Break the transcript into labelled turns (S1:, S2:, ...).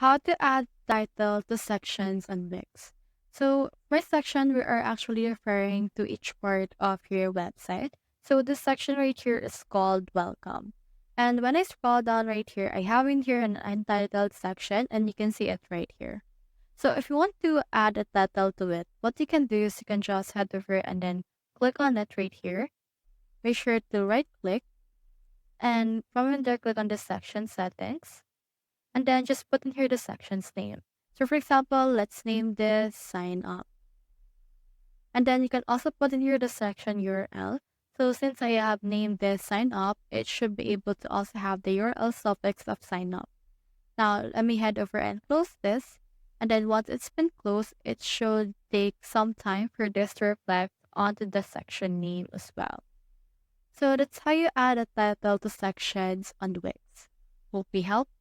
S1: How to add title to sections on Wix. So for section, we are actually referring to each part of your website. So this section right here is called welcome. And when I scroll down right here, I have in here an untitled section and you can see it right here. So if you want to add a title to it, what you can do is you can just head over and then click on it right here. Make sure to right click and from there click on the section settings and then just put in here the section's name. So for example, let's name this sign up. And then you can also put in here the section URL. So since I have named this sign up, it should be able to also have the URL suffix of sign up. Now let me head over and close this. And then once it's been closed, it should take some time for this to reflect onto the section name as well. So that's how you add a title to sections on Wix. Hope we helped.